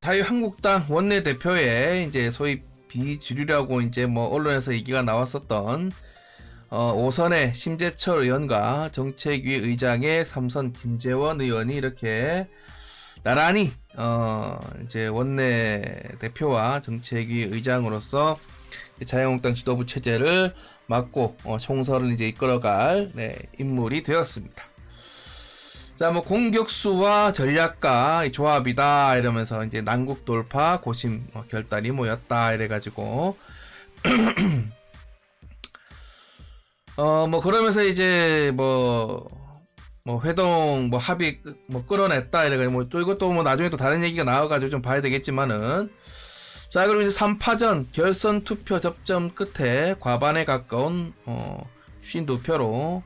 자유한국당 원내대표의 이제 소위 비주류라고 이제 뭐 언론에서 얘기가 나왔었던 오선의 심재철 의원과 정책위 의장의 삼선 김재원 의원이 이렇게 나란히 이제 원내대표와 정책위 의장으로서 자유한국당 지도부 체제를 맡고 총선을 이제 이끌어갈 인물이 되었습니다. 자, 뭐 공격수와 전략가 조합이다 이러면서 이제 난국 돌파 고심 결단이 모였다 이래가지고 뭐 그러면서 이제 뭐 회동 뭐 합의 뭐 끌어냈다 이래가지고 뭐 또 이것도 뭐 나중에 또 다른 얘기가 나와가지고 좀 봐야 되겠지만은, 자, 그리고 이제 3파전 결선 투표 접점 끝에 과반에 가까운 52표로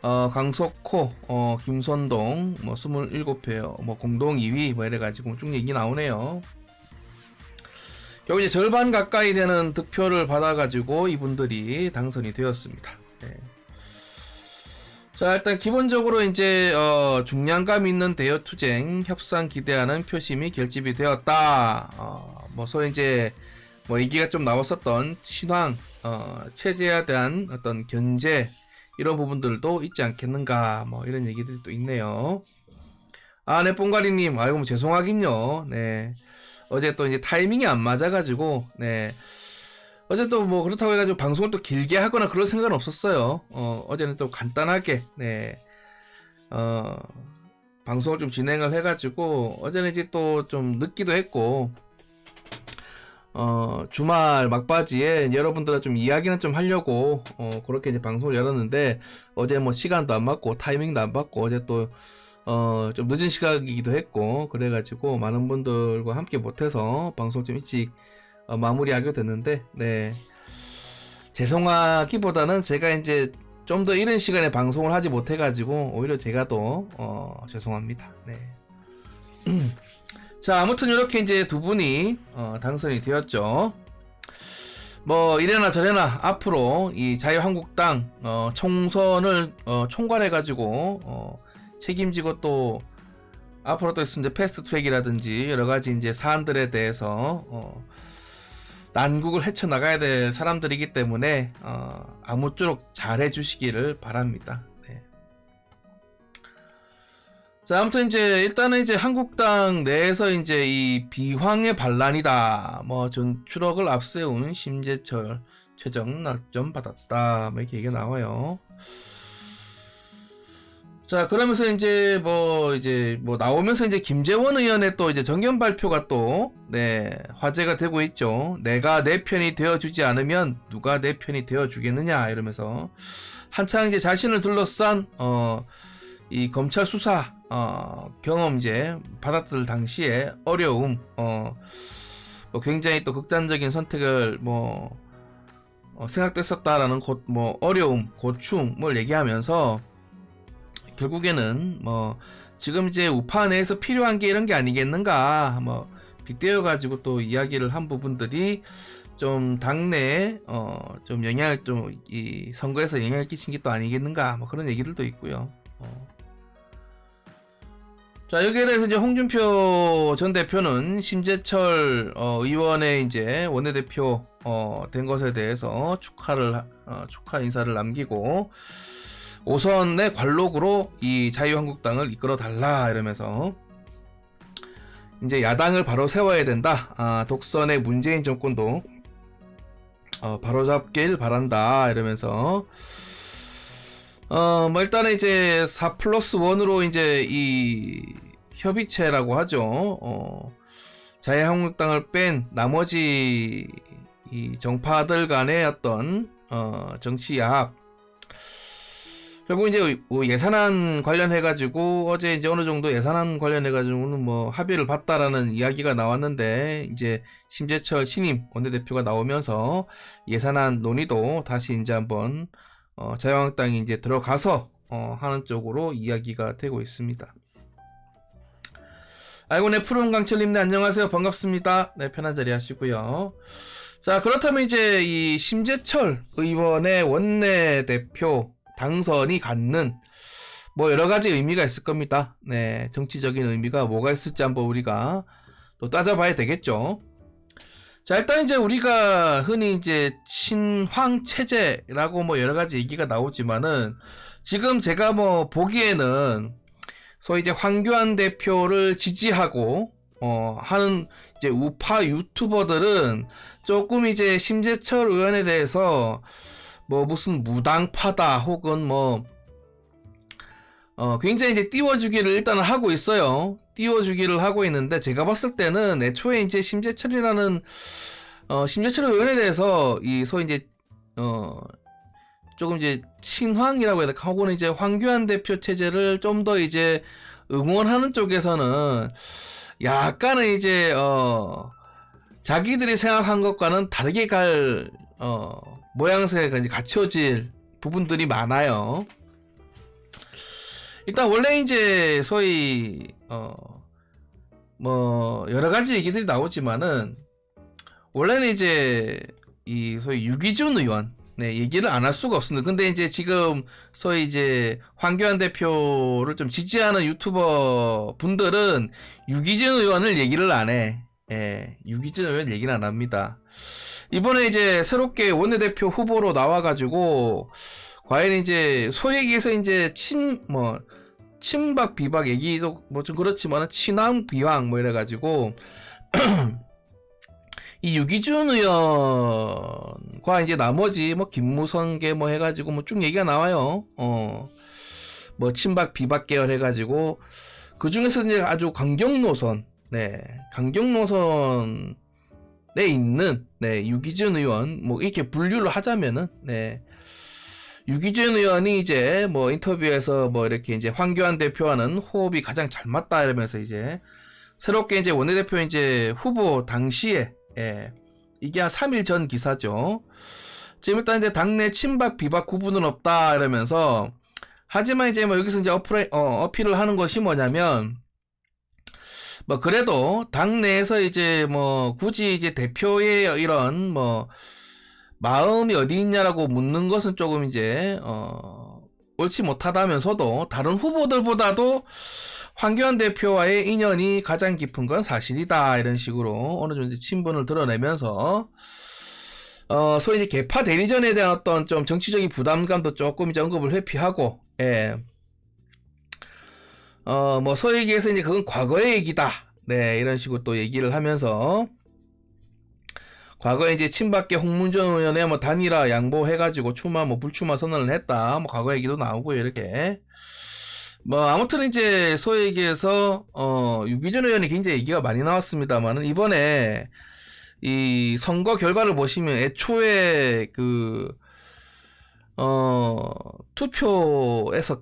강석호, 김선동 뭐 27표 뭐 공동 2위 뭐 이래가지고 쭉 얘기 나오네요. 결국 이제 절반 가까이 되는 득표를 받아가지고 이분들이 당선이 되었습니다. 네. 자, 일단 기본적으로 이제 중량감 있는 대여투쟁 협상 기대하는 표심이 결집이 되었다. 뭐 소위 이제 뭐 얘기가 좀 나왔었던 신황, 체제에 대한 어떤 견제 이런 부분들도 있지 않겠는가, 뭐 이런 얘기들이 또 있네요. 아, 네, 뽕가리님, 아이고 뭐 죄송하긴요. 네, 어제 또 이제 타이밍이 안 맞아가지고, 네, 어제 또 뭐 그렇다고 해가지고 방송을 또 길게 하거나 그럴 생각은 없었어요. 어제는 또 간단하게, 네, 방송을 좀 진행을 해가지고 어제는 이제 또 좀 늦기도 했고, 주말 막바지에 여러분들과 좀 이야기는 좀 하려고 그렇게 이제 방송을 열었는데, 어제 뭐 시간도 안 맞고 타이밍도 안 맞고 어제 또 좀 늦은 시각이기도 했고 그래가지고 많은 분들과 함께 못해서 방송 좀 일찍 마무리하게 됐는데, 네, 죄송하기보다는 제가 이제 좀 더 이른 시간에 방송을 하지 못해가지고 오히려 제가 더 죄송합니다. 네. 자, 아무튼 이렇게 이제 두 분이 당선이 되었죠. 뭐 이래나 저래나 앞으로 이 자유한국당 총선을 총괄해가지고 책임지고 또 앞으로 또 이제 패스트트랙이라든지 여러 가지 이제 사안들에 대해서 난국을 헤쳐나가야 될 사람들이기 때문에 아무쪼록 잘해주시기를 바랍니다. 네. 자, 아무튼 이제 일단은 이제 한국당 내에서 이제 이 비황의 반란이다, 뭐 전 추럭을 앞세운 심재철 최종 낙점 받았다, 뭐 이렇게 얘기가 나와요. 자, 그러면서 이제 뭐 나오면서 이제 김재원 의원의 또 이제 정견 발표가 또 화제가 되고 있죠. 내가 내 편이 되어주지 않으면 누가 내 편이 되어주겠느냐 이러면서 한창 이제 자신을 둘러싼 이 검찰 수사 경험 이제 받았을 당시에 어려움, 뭐 굉장히 또 극단적인 선택을 생각됐었다라는 어려움, 고충을 얘기하면서 결국에는 뭐 지금 이제 우파 내에서 필요한 게 이런 게 아니겠는가, 뭐 빗대어 가지고 또 이야기를 한 부분들이 좀 당내에 좀 영향을 좀 이 선거에서 영향을 끼친 게 또 아니겠는가, 뭐 그런 얘기들도 있고요. 자, 여기에 대해서 이제 홍준표 전 대표는 심재철 의원의 이제 원내대표 된 것에 대해서 축하 인사를 남기고, 오선의 관록으로 이 자유한국당을 이끌어 달라 이러면서 이제 야당을 바로 세워야 된다. 독선의 문재인 정권도 바로잡길 바란다 이러면서 뭐 일단은 이제 4+1으로 이제 이 협의체라고 하죠. 자유한국당을 뺀 나머지 이 정파들 간의 어떤 정치 야합, 결국 이제 예산안 관련해가지고 어제 이제 어느 정도 예산안 관련해가지고는 뭐 합의를 봤다라는 이야기가 나왔는데, 이제 심재철 신임 원내대표가 나오면서 예산안 논의도 다시 이제 한번 자유한국당이 이제 들어가서 하는 쪽으로 이야기가 되고 있습니다. 아이고, 네, 푸른 강철님, 네, 안녕하세요, 반갑습니다. 네, 편한 자리 하시고요. 자, 그렇다면 이제 이 심재철 의원의 원내대표 당선이 갖는 뭐 여러 가지 의미가 있을 겁니다. 네, 정치적인 의미가 뭐가 있을지 한번 우리가 또 따져봐야 되겠죠. 자, 일단 이제 우리가 흔히 이제 친황 체제라고 뭐 여러 가지 얘기가 나오지만은 지금 제가 뭐 보기에는 소위 이제 황교안 대표를 지지하고 하는 이제 우파 유튜버들은 조금 이제 심재철 의원에 대해서 뭐 무슨 무당파다 혹은 뭐 굉장히 이제 띄워주기를 일단은 하고 있어요. 띄워주기를 하고 있는데 제가 봤을 때는 애초에 이제 심재철 의원에 대해서 이 소위 이제 조금 이제 친황이라고 해야 될까 혹은 이제 황교안 대표 체제를 좀 더 이제 응원하는 쪽에서는 약간은 이제 자기들이 생각한 것과는 다르게 갈 모양새가 이제 갖춰질 부분들이 많아요. 일단 원래 이제 소위 뭐 여러 가지 얘기들이 나오지만은 원래는 이제 이 소위 유기준 의원 얘기를 안 할 수가 없습니다. 근데 이제 지금 소위 이제 황교안 대표를 좀 지지하는 유튜버 분들은 유기준 의원을 얘기를 안 해. 예, 유기준 의원 얘기를 안 합니다. 이번에 이제 새롭게 원내대표 후보로 나와가지고 과연 이제 소위 얘기해서 이제 친박 비박 얘기도 뭐 좀 그렇지만 친황 비황 뭐 이래가지고 이 유기준 의원과 이제 나머지 뭐 김무성계 뭐 해가지고 뭐 쭉 얘기가 나와요. 뭐 친박 비박 계열 해가지고 그 중에서 이제 아주 강경 노선, 강경 노선에 있는 유기준 의원 뭐 이렇게 분류를 하자면은 유기준 의원이 이제 뭐 인터뷰에서 뭐 이렇게 이제 황교안 대표와는 호흡이 가장 잘 맞다 이러면서 이제 새롭게 이제 원내대표 이제 후보 당시에 이게 한 3일 전 기사죠. 지금 일단 이제 당내 친박 비박 구분은 없다 이러면서 하지만 이제 뭐 여기서 이제 어필을 하는 것이 뭐냐면 뭐 그래도 당내에서 이제 뭐 굳이 이제 대표의 이런 뭐 마음이 어디 있냐라고 묻는 것은 조금 이제 옳지 못하다면서도 다른 후보들보다도 황교안 대표와의 인연이 가장 깊은 건 사실이다 이런 식으로 어느 정도 친분을 드러내면서 소위 이제 개파 대리전에 대한 어떤 좀 정치적인 부담감도 조금 이제 언급을 회피하고 뭐 소위 얘기해서 이제 그건 과거의 얘기다 이런 식으로 또 얘기를 하면서 과거에 이제 친박계 홍문전 의원의 뭐 단일화 양보해가지고 출마 뭐 불출마 선언을 했다 뭐 과거 얘기도 나오고 이렇게 뭐 아무튼 이제 소위 얘기해서 유기준 의원이 굉장히 얘기가 많이 나왔습니다만은 이번에 이 선거 결과를 보시면 애초에 그 투표에서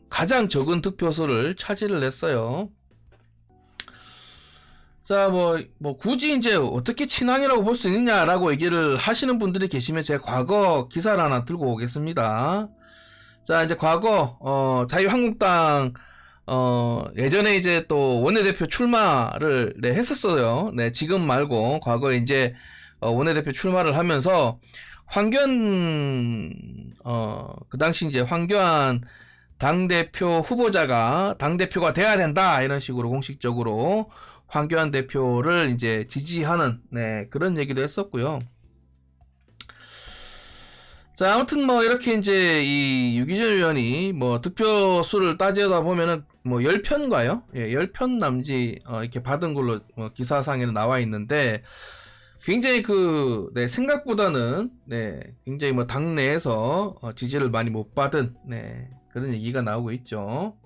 가장 적은 득표수를 차지를 했어요. 자, 뭐 굳이 이제 어떻게 친황이라고 볼 수 있느냐라고 얘기를 하시는 분들이 계시면 제가 과거 기사를 하나 들고 오겠습니다. 자, 이제 과거 자유한국당 예전에 이제 또 원내대표 출마를 했었어요. 지금 말고 과거에 이제 원내대표 출마를 하면서 황교안 그 당시 이제 황교안 당대표 후보자가 당대표가 돼야 된다 이런 식으로 공식적으로 황교안 대표를 이제 지지하는 그런 얘기도 했었고요. 자, 아무튼 뭐 이렇게 이제 이 유기준 의원이 뭐 득표수를 따져다 보면은 뭐 10편가요? 10편 남짓 이렇게 받은 걸로 기사상에는 나와 있는데 굉장히 생각보다는 굉장히 뭐 당내에서 지지를 많이 못 받은 그런 얘기가 나오고 있죠.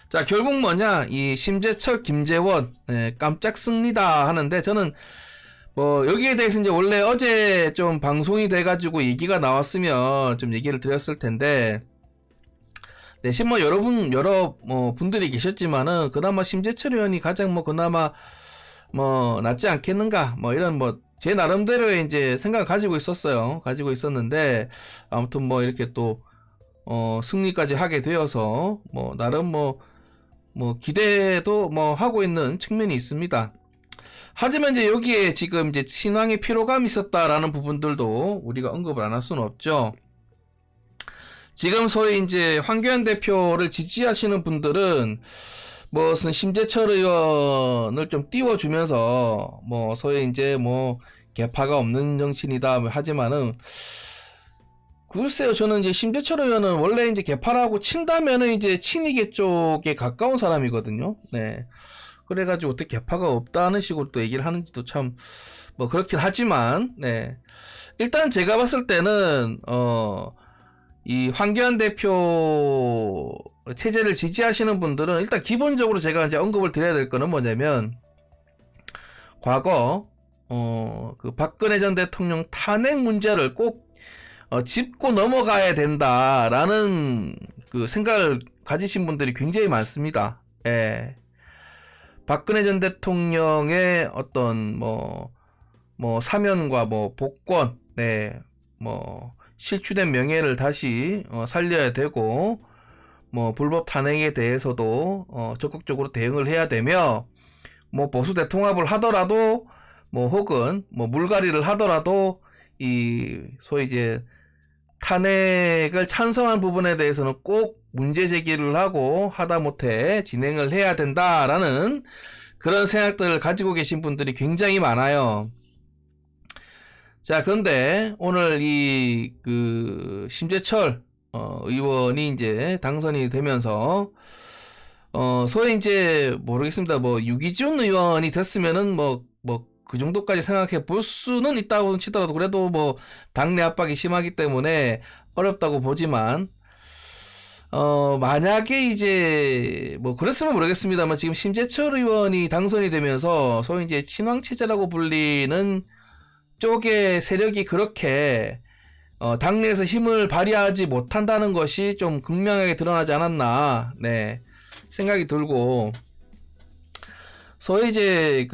자, 결국 뭐냐, 이 심재철, 김재원 깜짝 승리다 하는데 저는 뭐 여기에 대해서 이제 원래 어제 좀 방송이 돼가지고 얘기가 나왔으면 좀 얘기를 드렸을 텐데 대신 뭐 여러 분들이 계셨지만은 그나마 심재철 의원이 가장 뭐 그나마 뭐 낫지 않겠는가 뭐 이런 뭐 제 나름대로의 이제 생각을 가지고 있었는데 아무튼 뭐 이렇게 또 승리까지 하게 되어서 뭐 나름 뭐 기대도 뭐 하고 있는 측면이 있습니다. 하지만 이제 여기에 지금 이제 친황의 피로감이 있었다라는 부분들도 우리가 언급을 안 할 수는 없죠. 지금 소위 이제 황교안 대표를 지지하시는 분들은 무슨 심재철 의원을 좀 띄워주면서 뭐 소위 이제 뭐 개파가 없는 정치인이다 하지만은 글쎄요, 저는 이제 심재철 의원은 원래 이제 개파라고 친다면은 이제 친이계 쪽에 가까운 사람이거든요. 네. 그래가지고 어떻게 개파가 없다는 식으로 또 얘기를 하는지도 참 뭐 그렇긴 하지만, 네. 일단 제가 봤을 때는 이 황교안 대표 체제를 지지하시는 분들은 일단 기본적으로 제가 이제 언급을 드려야 될 거는 뭐냐면 과거 그 박근혜 전 대통령 탄핵 문제를 꼭 짚고 넘어가야 된다라는 그 생각을 가지신 분들이 굉장히 많습니다. 예. 박근혜 전 대통령의 어떤 뭐 사면과 뭐 복권, 네, 뭐 실추된 명예를 다시 살려야 되고 뭐 불법 탄핵에 대해서도 적극적으로 대응을 해야 되며 뭐 보수 대통합을 하더라도 뭐 혹은 뭐 물갈이를 하더라도 이 소위 이제 탄핵을 찬성한 부분에 대해서는 꼭 문제 제기를 하고 하다못해 진행을 해야 된다라는 그런 생각들을 가지고 계신 분들이 굉장히 많아요. 자, 그런데 오늘 이 그 심재철 의원이 이제 당선이 되면서 소위 이제 모르겠습니다. 뭐 유기준 의원이 됐으면은 뭐 그 정도까지 생각해 볼 수는 있다고 치더라도 그래도 뭐 당내 압박이 심하기 때문에 어렵다고 보지만 만약에 이제 뭐 그랬으면 모르겠습니다만 지금 심재철 의원이 당선이 되면서 소위 이제 친황 체제라고 불리는 쪽의 세력이 그렇게 당내에서 힘을 발휘하지 못한다는 것이 좀 극명하게 드러나지 않았나, 네, 생각이 들고, 소위 이제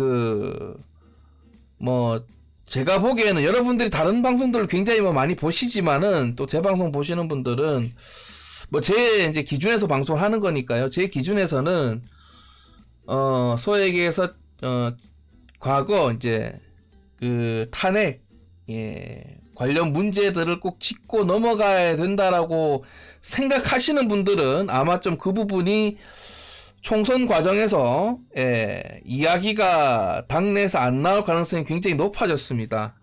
뭐 제가 보기에는 여러분들이 다른 방송들을 굉장히 뭐 많이 보시지만은 또 제 방송 보시는 분들은 뭐 제 이제 기준에서 방송하는 거니까요. 제 기준에서는 소위 얘기해서 과거 이제 그 탄핵 관련 문제들을 꼭 짚고 넘어가야 된다라고 생각하시는 분들은 아마 좀 그 부분이 총선 과정에서 이야기가 당내에서 안 나올 가능성이 굉장히 높아졌습니다.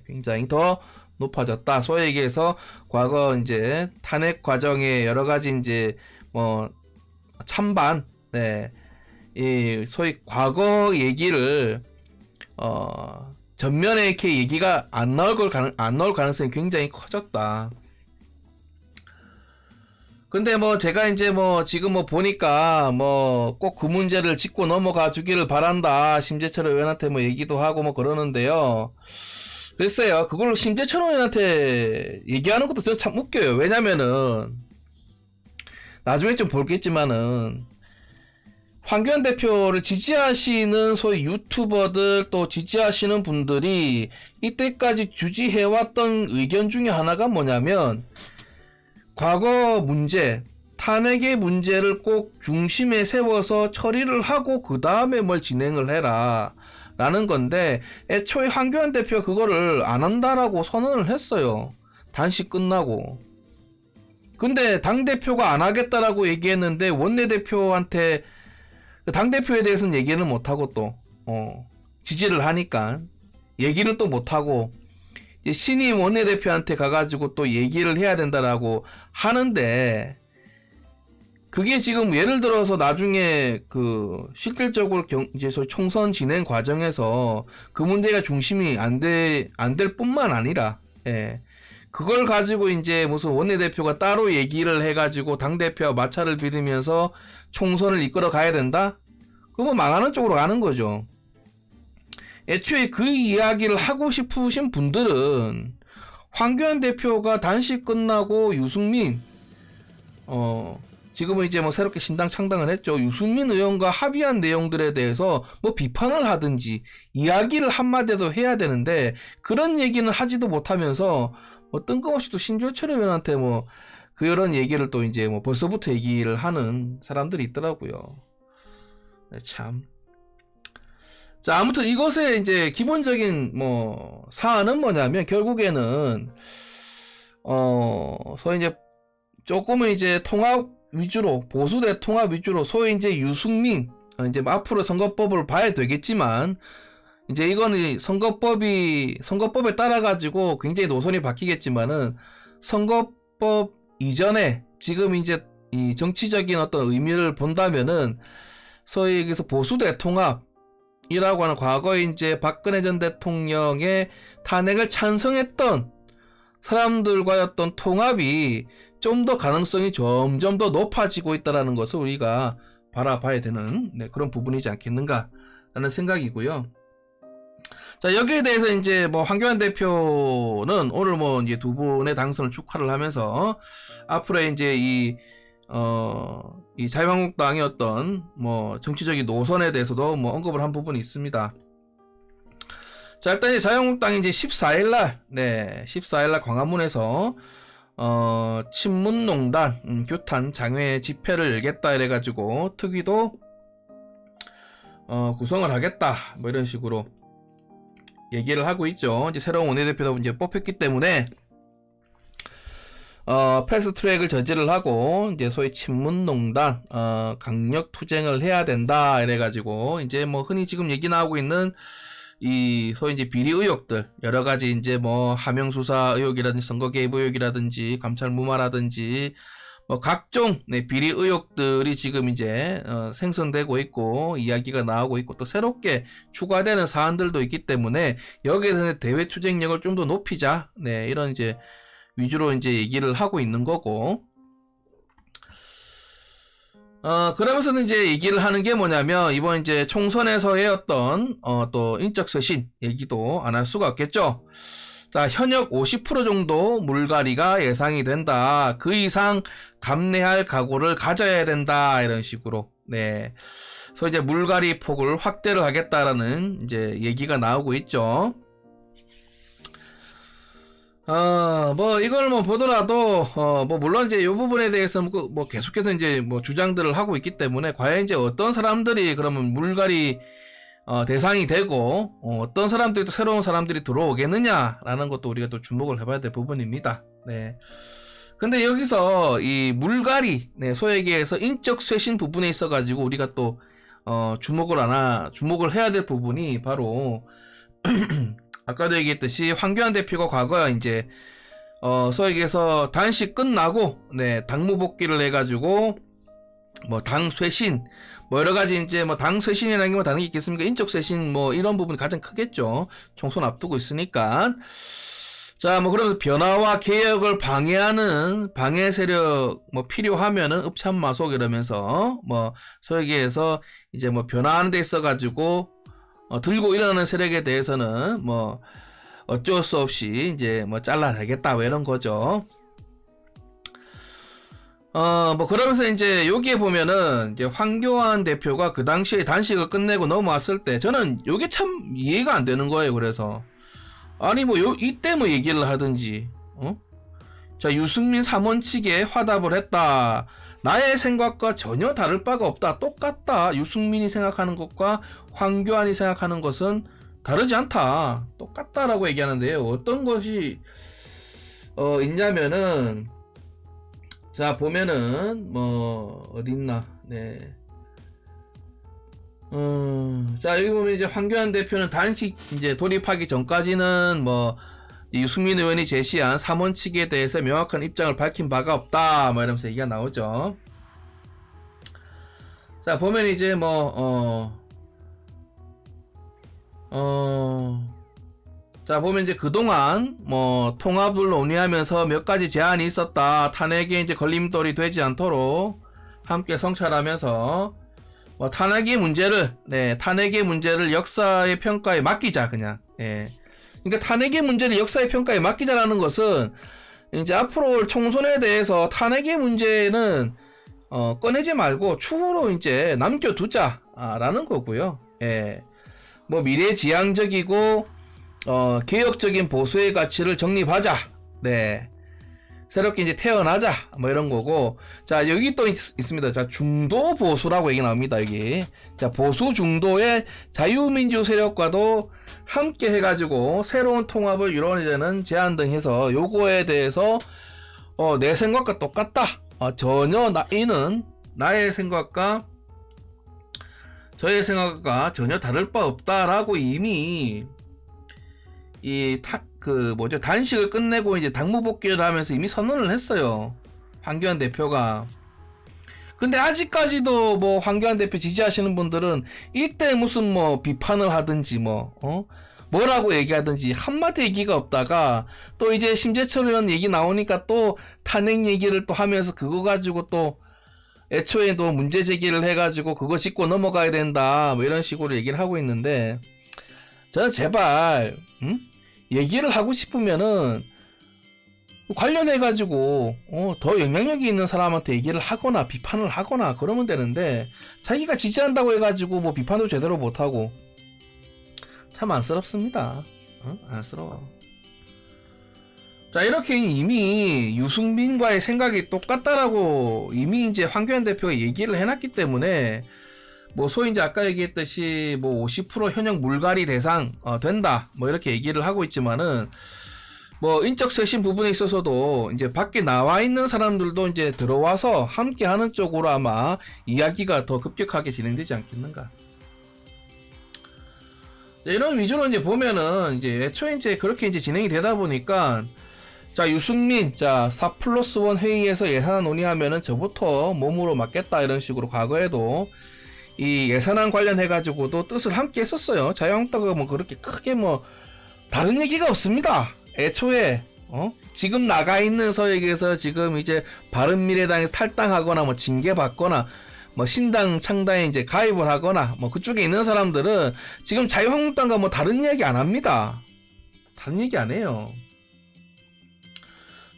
굉장히 더 높아졌다. 소위 얘기해서 과거 이제 탄핵 과정에 여러 가지 이제 뭐 찬반, 이 소위 과거 얘기를 전면에 이렇게 얘기가 안 나올 가능성이 굉장히 커졌다. 근데 뭐 제가 이제 뭐 지금 뭐 보니까 뭐 꼭 그 문제를 짚고 넘어가 주기를 바란다. 심재철 의원한테 뭐 얘기도 하고 뭐 그러는데요. 글쎄요. 그걸 심재철 의원한테 얘기하는 것도 저는 참 웃겨요. 왜냐면은 나중에 좀 볼겠지만은 황교안 대표를 지지하시는 소위 유튜버들 또 지지하시는 분들이 이때까지 주지해왔던 의견 중에 하나가 뭐냐면 과거 문제, 탄핵의 문제를 꼭 중심에 세워서 처리를 하고 그 다음에 뭘 진행을 해라 라는 건데 애초에 황교안 대표가 그거를 안 한다라고 선언을 했어요. 단식 끝나고. 근데 당대표가 안 하겠다라고 얘기했는데 원내대표한테 당대표에 대해서는 얘기를 못하고 또 지지를 하니까 얘기를 또 못하고 신임 원내대표한테 가가지고 또 얘기를 해야 된다라고 하는데 그게 지금 예를 들어서 나중에 그 실질적으로 이제 소위 총선 진행 과정에서 그 문제가 중심이 안 될 뿐만 아니라 그걸 가지고 이제 무슨 원내대표가 따로 얘기를 해가지고 당대표와 마찰을 빚으면서 총선을 이끌어 가야 된다? 그거 망하는 쪽으로 가는 거죠. 애초에 그 이야기를 하고 싶으신 분들은 황교안 대표가 단식 끝나고 유승민 지금은 이제 뭐 새롭게 신당 창당을 했죠. 유승민 의원과 합의한 내용들에 대해서 뭐 비판을 하든지 이야기를 한마디도 해야 되는데 그런 얘기는 하지도 못하면서 뭐 뜬금없이 또 신재철 의원한테 뭐 그런 얘기를 또 이제 뭐 벌써부터 얘기를 하는 사람들이 있더라고요. 참. 자, 아무튼 이것의 이제 기본적인 뭐 사안은 뭐냐면 결국에는 소위 이제 조금은 이제 통합 위주로, 보수 대통합 위주로, 소위 이제 유승민, 이제 앞으로 선거법을 봐야 되겠지만, 이제 이거는 선거법에 따라가지고 굉장히 노선이 바뀌겠지만은, 선거법 이전에 지금 이제 이 정치적인 어떤 의미를 본다면은, 소위 여기서 보수 대통합이라고 하는 과거에 이제 박근혜 전 대통령의 탄핵을 찬성했던 사람들과의 어떤 통합이 좀 더 가능성이 점점 더 높아지고 있다는 것을 우리가 바라봐야 되는 그런 부분이지 않겠는가라는 생각이고요. 자, 여기에 대해서 이제 뭐 황교안 대표는 오늘 뭐 이제 두 분의 당선을 축하를 하면서 앞으로 이제 이 자유한국당의 어떤 뭐 정치적인 노선에 대해서도 뭐 언급을 한 부분이 있습니다. 자, 일단 이제 자유한국당이 이제 14일날 광화문에서 친문농단 규탄 장외 집회를 열겠다 이래가지고 특위도 구성을 하겠다 뭐 이런 식으로 얘기를 하고 있죠. 이제 새로운 원내대표도 이제 뽑혔기 때문에 패스트트랙을 저지를 하고 이제 소위 친문농단 강력 투쟁을 해야 된다 이래가지고 이제 뭐 흔히 지금 얘기 나오고 있는 이 소위 이제 비리 의혹들 여러 가지 이제 뭐 하명 수사 의혹이라든지 선거 개입 의혹이라든지 감찰 무마라든지 뭐 각종 비리 의혹들이 지금 이제 생성되고 있고 이야기가 나오고 있고 또 새롭게 추가되는 사안들도 있기 때문에 여기에 대해서 대외 투쟁력을 좀 더 높이자 이런 이제 위주로 이제 얘기를 하고 있는 거고 그러면서는 이제 얘기를 하는 게 뭐냐면 이번 이제 총선에서의 어떤 또 인적 쇄신 얘기도 안 할 수가 없겠죠. 자, 현역 50% 정도 물갈이가 예상이 된다. 그 이상 감내할 각오를 가져야 된다. 이런 식으로. 그래서 이제 물갈이 폭을 확대를 하겠다라는 이제 얘기가 나오고 있죠. 뭐 이걸 뭐 보더라도 뭐 물론 이제 이 부분에 대해서 뭐 계속해서 이제 뭐 주장들을 하고 있기 때문에 과연 이제 어떤 사람들이 그러면 물갈이 대상이 되고 어떤 사람들이 또 새로운 사람들이 들어오겠느냐라는 것도 우리가 또 주목을 해봐야 될 부분입니다. 근데 여기서 이 물갈이 소위 얘기해서 인적 쇄신 부분에 있어가지고 우리가 또 주목을 해야 될 부분이 바로 아까도 얘기했듯이 황교안 대표가 과거에 이제 소위 얘기해서 단식 끝나고 당무 복귀를 해가지고 뭐 당 쇄신 뭐 여러 가지 이제 뭐 당 쇄신이라는 게 뭐 다른 게 있겠습니까? 인적 쇄신 뭐 이런 부분이 가장 크겠죠. 총선 앞두고 있으니까. 자, 뭐 그러면서 변화와 개혁을 방해하는 방해 세력 뭐 필요하면은 읍참마속 이러면서 뭐 소위 얘기해서 이제 뭐 변화하는 데 있어 가지고 들고 일어나는 세력에 대해서는 뭐 어쩔 수 없이 이제 뭐 잘라내겠다 뭐 이런 거죠. 뭐 그러면서 이제 여기에 보면은 이제 황교안 대표가 그 당시에 단식을 끝내고 넘어왔을 때 저는 요게 참 이해가 안 되는 거예요. 그래서 아니 뭐 이때 뭐 얘기를 하든지 자, 유승민 삼원 측에 화답을 했다. 나의 생각과 전혀 다를 바가 없다. 똑같다. 유승민이 생각하는 것과 황교안이 생각하는 것은 다르지 않다. 똑같다라고 얘기하는데요. 어떤 것이 있냐면은 자, 보면은 뭐 어딨나. 자, 여기 보면 이제 황교안 대표는 단식 이제 돌입하기 전까지는 뭐 유승민 의원이 제시한 삼원칙에 대해서 명확한 입장을 밝힌 바가 없다. 뭐 이러면서 얘기가 나오죠. 자, 보면 이제 자, 보면 이제 그동안 뭐 통합을 논의하면서 몇 가지 제안이 있었다. 탄핵에 이제 걸림돌이 되지 않도록 함께 성찰하면서 뭐 탄핵의 문제를 역사의 평가에 맡기자 그냥. 그러니까 탄핵의 문제를 역사의 평가에 맡기자라는 것은 이제 앞으로 올 총선에 대해서 탄핵의 문제는 꺼내지 말고 추후로 이제 남겨두자라는 거고요. 뭐 미래지향적이고 개혁적인 보수의 가치를 정립하자. 새롭게 이제 태어나자. 뭐 이런 거고. 자, 여기 또 있습니다. 자, 중도 보수라고 얘기 나옵니다. 여기. 자, 보수 중도의 자유민주 세력과도 함께 해가지고 새로운 통합을 이뤄내자는 제안 등 해서 요거에 대해서 내 생각과 똑같다. 전혀 이는 나의 생각과 저의 생각과 전혀 다를 바 없다라고 이미 단식을 끝내고 이제 당무 복귀를 하면서 이미 선언을 했어요. 황교안 대표가. 근데 아직까지도 뭐 황교안 대표 지지하시는 분들은 이때 무슨 뭐 비판을 하든지 뭐라고 얘기하든지 한마디 얘기가 없다가 또 이제 심재철 의원 얘기 나오니까 또 탄핵 얘기를 또 하면서 그거 가지고 또 애초에도 문제 제기를 해가지고 그거 짚고 넘어가야 된다 뭐 이런 식으로 얘기를 하고 있는데, 저는 제발 얘기를 하고 싶으면은 관련해가지고 더 영향력이 있는 사람한테 얘기를 하거나 비판을 하거나 그러면 되는데, 자기가 지지한다고 해가지고 뭐 비판도 제대로 못하고 참 안쓰럽습니다. 안쓰러워. 자, 이렇게 이미 유승민과의 생각이 똑같다라고 이미 이제 황교안 대표가 얘기를 해놨기 때문에, 뭐 소위 이제 아까 얘기했듯이 뭐 50% 현역 물갈이 대상 된다 뭐 이렇게 얘기를 하고 있지만은, 뭐 인적 쇄신 부분에 있어서도 이제 밖에 나와 있는 사람들도 이제 들어와서 함께 하는 쪽으로 아마 이야기가 더 급격하게 진행되지 않겠는가. 이런 위주로 이제 보면은 이제 애초에 이제 그렇게 이제 진행이 되다 보니까, 자, 유승민, 자, 4+1 회의에서 예산안 논의하면은 저부터 몸으로 맞겠다 이런 식으로 과거에도 이 예산안 관련해가지고도 뜻을 함께 했었어요. 자유한국당과 뭐 그렇게 크게 뭐 다른 얘기가 없습니다. 애초에 지금 나가 있는 서역에서 지금 이제 바른미래당에서 탈당하거나 뭐 징계받거나 뭐 신당 창당에 이제 가입을 하거나 뭐 그쪽에 있는 사람들은 지금 자유한국당과 뭐 다른 얘기 안 합니다. 다른 얘기 안 해요.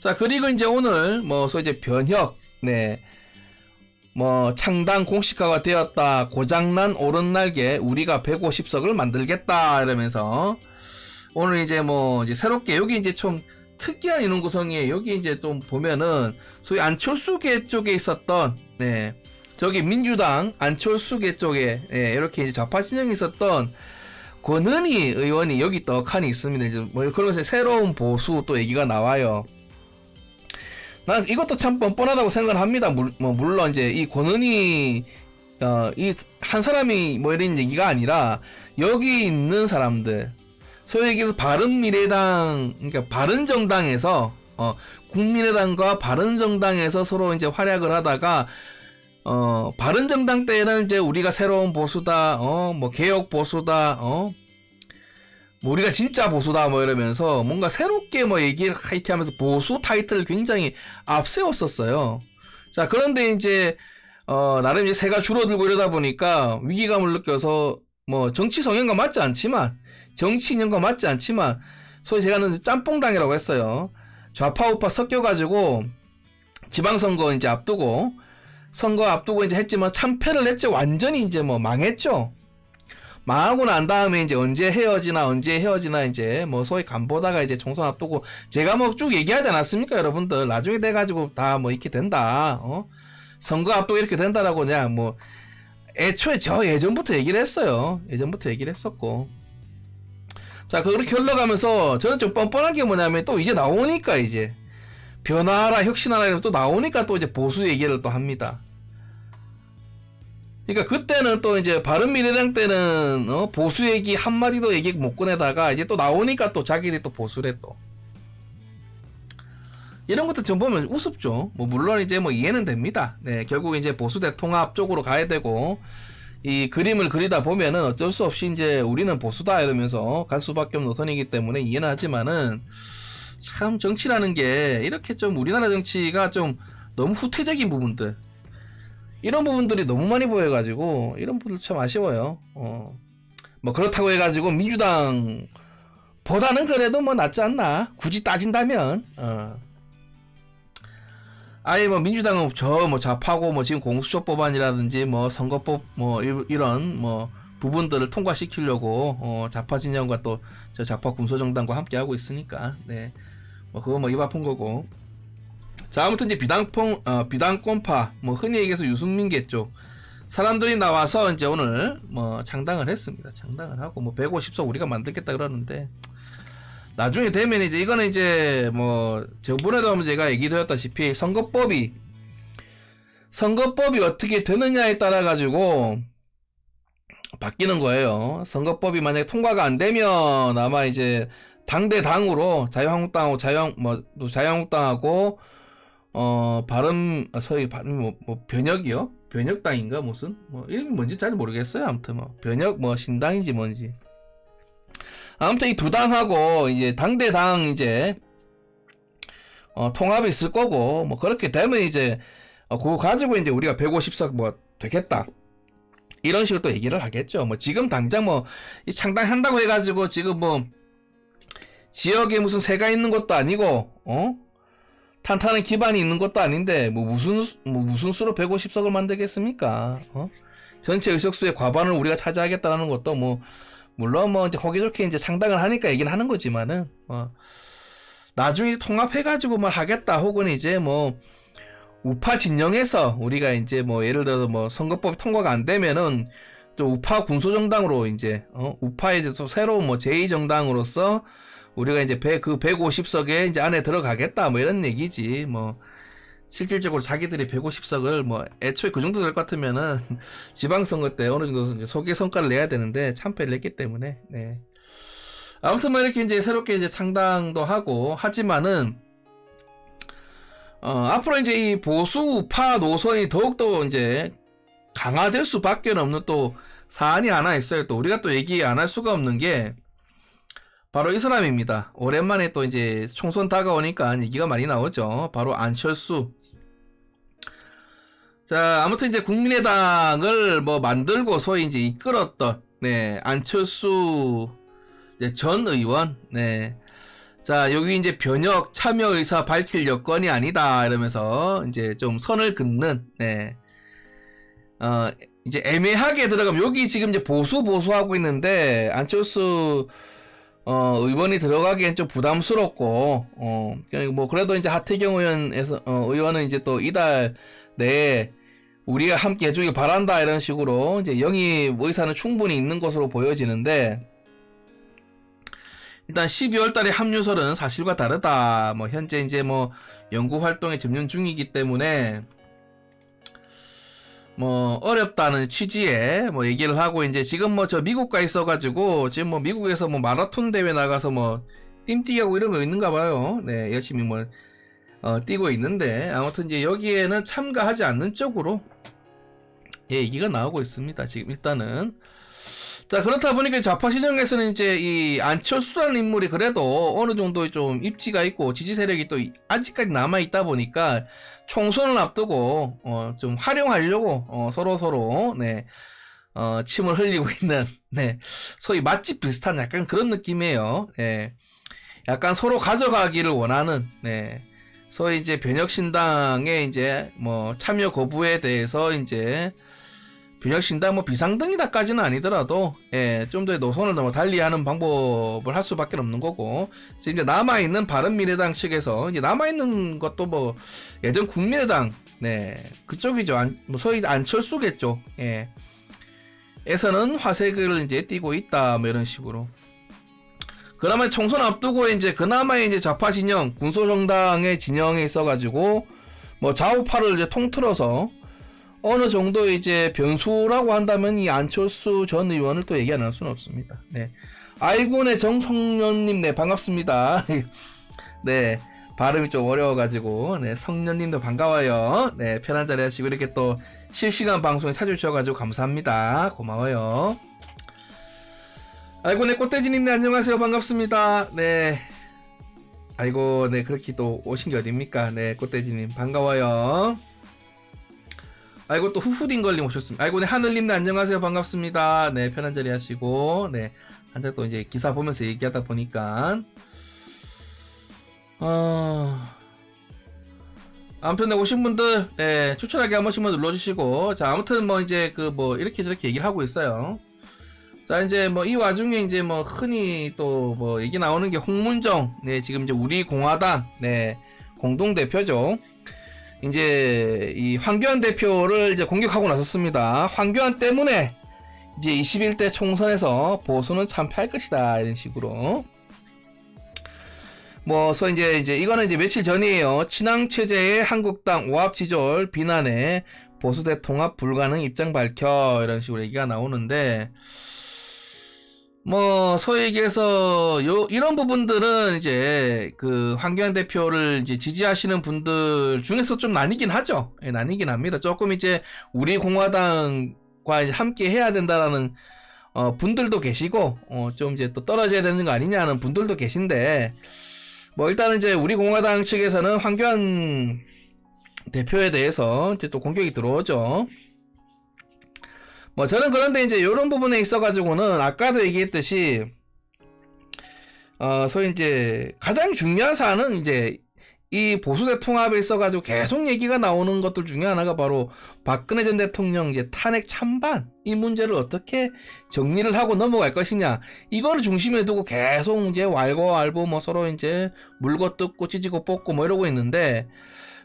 자, 그리고 이제 오늘 뭐 소위 이제 변혁, 네, 뭐 창당 공식화가 되었다, 고장난 오른날개 우리가 150석을 만들겠다 이러면서 오늘 이제 뭐 이제 새롭게 여기 이제 좀 특이한 인원 구성이에요. 여기 이제 좀 보면은 소위 안철수계 쪽에 있었던, 네, 저기 민주당 안철수계 쪽에, 네, 이렇게 이제 좌파 진영이 있었던 권은희 의원이 여기 떡하니 있습니다. 이제 뭐 그러면서 새로운 보수 또 얘기가 나와요. 난 이것도 참 뻔뻔하다고 생각을 합니다. 물론 이제 이 권은희 이 한 사람이 뭐 이런 얘기가 아니라 여기 있는 사람들, 소위 얘기해서 바른미래당, 그러니까 바른정당에서 국민의당과 바른정당에서 서로 이제 활약을 하다가 바른정당 때는 이제 우리가 새로운 보수다, 뭐 개혁 보수다, 뭐 우리가 진짜 보수다 뭐 이러면서 뭔가 새롭게 뭐 얘기를 하이트 하면서 보수 타이틀을 굉장히 앞세웠었어요. 자, 그런데 이제 나름 이제 새가 줄어들고 이러다 보니까 위기감을 느껴서 뭐 정치 성향과 맞지 않지만, 정치 인연과 맞지 않지만 소위 제가는 짬뽕당이라고 했어요. 좌파 우파 섞여가지고 지방선거 이제 앞두고 선거 앞두고 이제 했지만 참패를 했죠. 완전히 이제 뭐 망했죠. 망하고 난 다음에 이제 언제 헤어지나 이제 뭐 소위 간보다가 이제 총선 앞두고 제가 뭐 쭉 얘기하지 않았습니까, 여러분들? 나중에 돼가지고 다 뭐 이렇게 된다, 선거 앞두고 이렇게 된다라고 그냥 뭐 애초에 저 예전부터 얘기를 했어요. 예전부터 얘기를 했었고. 자, 그렇게 흘러가면서 저는 좀 뻔뻔한 게 뭐냐면 또 이제 나오니까 이제 변화하라 혁신하라 이러면 또 나오니까 또 이제 보수 얘기를 또 합니다. 그러니까 그때는 또 이제 바른미래당 때는 보수 얘기 한마디도 얘기 못 꺼내다가 이제 또 나오니까 또 자기들이 또 보수래 또. 이런 것도 좀 보면 우습죠. 뭐 물론 이제 뭐 이해는 됩니다. 네, 결국 이제 보수 대통합 쪽으로 가야 되고 이 그림을 그리다 보면은 어쩔 수 없이 이제 우리는 보수다 이러면서 갈 수밖에 없는 노선이기 때문에 이해는 하지만은, 참 정치라는 게 이렇게 좀 우리나라 정치가 좀 너무 후퇴적인 부분들, 이런 부분들이 너무 많이 보여가지고 이런 부분들 참 아쉬워요. 뭐 그렇다고 해가지고 민주당 보다는 그래도 뭐 낫지 않나, 굳이 따진다면. 아예 뭐 민주당은 저 뭐 좌파고 뭐 지금 공수처 법안이라든지 뭐 선거법 뭐 이런 뭐 부분들을 통과시키려고 좌파 진영과 또 저 좌파 군소정당과 함께 하고 있으니까, 네, 뭐 그거 뭐 입 아픈 거고. 자, 아무튼 이제 비당권파, 뭐 흔히 얘기해서 유승민계 쪽 사람들이 나와서 이제 오늘 뭐 창당을 했습니다. 창당을 하고 뭐 150석 우리가 만들겠다 그러는데, 나중에 되면 이제 이거는 이제 뭐 저번에도 한번 제가 얘기드렸다시피 선거법이 선거법이 어떻게 되느냐에 따라 가지고 바뀌는 거예요. 선거법이 만약에 통과가 안 되면 아마 이제 당대 당으로 자유한국당하고 자유한국당하고 소위 변혁이요? 변혁당인가 무슨 이름이 뭔지 잘 모르겠어요. 아무튼 변혁 신당인지 뭔지. 아무튼 이 두 당하고 이제 당대 당 이제 통합이 있을 거고 그렇게 되면 이제 그거 가지고 이제 우리가 150석 되겠다. 이런 식으로 또 얘기를 하겠죠. 지금 당장 이 창당한다고 해가지고 지금 지역에 무슨 세가 있는 것도 아니고, 탄탄한 기반이 있는 것도 아닌데, 무슨 수로 150석을 만들겠습니까? 전체 의석수의 과반을 우리가 차지하겠다는 것도 물론 이제 호기 좋게 이제 창당을 하니까 얘기는 하는 거지만은, 나중에 통합해가지고 하겠다, 혹은 이제 우파 진영에서 우리가 이제 예를 들어서 선거법 통과가 안 되면은 또 우파 군소정당으로 이제 우파의 또 새로운 제2정당으로서 우리가 이제 그 150석에 이제 안에 들어가겠다 이런 얘기지. 실질적으로 자기들이 150석을 애초에 그 정도 될 것 같으면은 지방선거 때 어느 정도 이제 소개 성과를 내야 되는데 참패를 했기 때문에. 네. 아무튼 이렇게 이제 새롭게 이제 창당도 하고 하지만은 앞으로 이제 이 보수 우파 노선이 더욱더 이제 강화될 수밖에 없는 또 사안이 하나 있어요. 또 우리가 또 얘기 안 할 수가 없는 게 바로 이 사람입니다. 오랜만에 또 이제 총선 다가오니까 얘기가 많이 나오죠. 바로 안철수. 자, 아무튼 이제 국민의당을 만들고 소위 이제 이끌었던 안철수 전 의원. 네. 자, 여기 이제 변혁 참여 의사 밝힐 여건이 아니다 이러면서 이제 좀 선을 긋는 이제 애매하게 들어가면 여기 지금 이제 보수하고 있는데 안철수 의원이 들어가기엔 좀 부담스럽고 그래도 이제 하태경 의원은 이제 또 이달 내에 우리가 함께 해주길 바란다 이런 식으로 이제 영입 의사는 충분히 있는 것으로 보여지는데. 일단 12월 달에 합류설은 사실과 다르다. 현재 이제 연구 활동에 접는 중이기 때문에 어렵다는 취지에 얘기를 하고 이제 지금 저 미국 가 있어가지고 지금 미국에서 마라톤 대회 나가서 띵뛰기 하고 이런 거 있는가 봐요. 네, 열심히 뛰고 있는데 아무튼 이제 여기에는 참가하지 않는 쪽으로 얘기가 나오고 있습니다. 지금 일단은. 자, 그렇다 보니까 좌파 시정에서는 이제 이 안철수라는 인물이 그래도 어느 정도 좀 입지가 있고 지지 세력이 또 아직까지 남아 있다 보니까 총선을 앞두고 좀 활용하려고 서로 침을 흘리고 있는 소위 맛집 비슷한 약간 그런 느낌이에요. 약간 서로 가져가기를 원하는 소위 이제 변혁신당의 이제 참여 거부에 대해서 이제 변혁신당 비상등이다까지는 아니더라도 좀 더 노선을 너무 달리하는 방법을 할 수밖에 없는 거고 지금 이제 남아있는 바른미래당 측에서 이제 남아있는 것도 예전 국민의당 그쪽이죠. 소위 안철수겠죠. 에서는 화색을 이제 띠고 있다 이런 식으로. 그나마 총선 앞두고 이제 그나마 이제 좌파 진영 군소정당의 진영에 있어가지고 좌우파를 이제 통틀어서 어느 정도 이제 변수라고 한다면 이 안철수 전 의원을 또 얘기 안 할 수는 없습니다. 아이고, 정성년님, 반갑습니다. 발음이 좀 어려워가지고, 성년님도 반가워요. 편한 자리 하시고, 이렇게 또 실시간 방송에 찾아주셔가지고 감사합니다. 고마워요. 아이고, 꽃돼지님, 안녕하세요. 반갑습니다. 아이고, 그렇게 또 오신 게 어딥니까? 꽃돼지님, 반가워요. 아이고, 또 후후딩걸님 오셨습니다. 아이고, 하늘님, 안녕하세요. 반갑습니다. 편한 자리 하시고, 한참 또 이제 기사 보면서 얘기하다 보니까, 아무튼 오신 분들, 추천하기 한 번씩만 눌러주시고, 자, 아무튼 이제 이렇게 저렇게 얘기를 하고 있어요. 자, 이제 이 와중에 이제 흔히 또 얘기 나오는 게 홍문정, 지금 이제 우리 공화당, 공동대표죠. 이제 이 황교안 대표를 이제 공격하고 나섰습니다. 황교안 때문에 이제 21대 총선에서 보수는 참패할 것이다 이런 식으로. 소위 이제 이거는 이제 며칠 전이에요. 친황 체제의 한국당 오합지졸 비난에 보수대 통합 불가능 입장 밝혀 이런 식으로 얘기가 나오는데 뭐 소위 얘기해서 이런 부분들은 이제 그 황교안 대표를 이제 지지하시는 분들 중에서 좀 나뉘긴 하죠. 예, 나뉘긴 합니다. 조금 이제 우리 공화당과 이제 함께 해야 된다라는 분들도 계시고 좀 이제 또 떨어져야 되는 거 아니냐는 분들도 계신데 뭐 일단은 이제 우리 공화당 측에서는 황교안 대표에 대해서 이제 또 공격이 들어오죠. 뭐 저는 그런데 이제 이런 부분에 있어가지고는 아까도 얘기했듯이 소위 이제 가장 중요한 사안은 이제 이 보수대 통합에 있어가지고 계속 얘기가 나오는 것들 중에 하나가 바로 박근혜 전 대통령 이제 탄핵 찬반 이 문제를 어떻게 정리를 하고 넘어갈 것이냐 이거를 중심에 두고 계속 이제 왈가왈부 뭐 서로 이제 물고 뜯고 찢고 뽑고 뭐 이러고 있는데